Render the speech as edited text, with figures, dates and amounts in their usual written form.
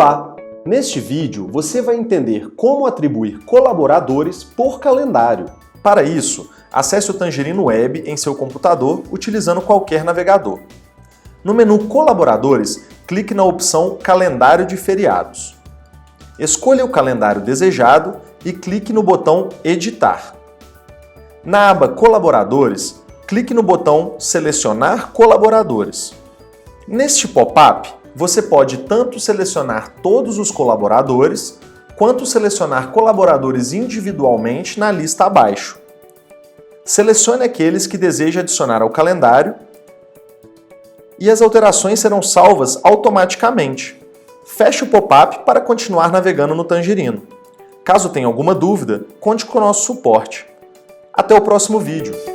Olá! Neste vídeo, você vai entender como atribuir colaboradores por calendário. Para isso, acesse o Tangerino Web em seu computador utilizando qualquer navegador. No menu Colaboradores, clique na opção Calendário de feriados. Escolha o calendário desejado e clique no botão Editar. Na aba Colaboradores, clique no botão Selecionar colaboradores. Neste pop-up, você pode tanto selecionar todos os colaboradores, quanto selecionar colaboradores individualmente na lista abaixo. Selecione aqueles que deseja adicionar ao calendário e as alterações serão salvas automaticamente. Feche o pop-up para continuar navegando no Tangerino. Caso tenha alguma dúvida, conte com o nosso suporte. Até o próximo vídeo!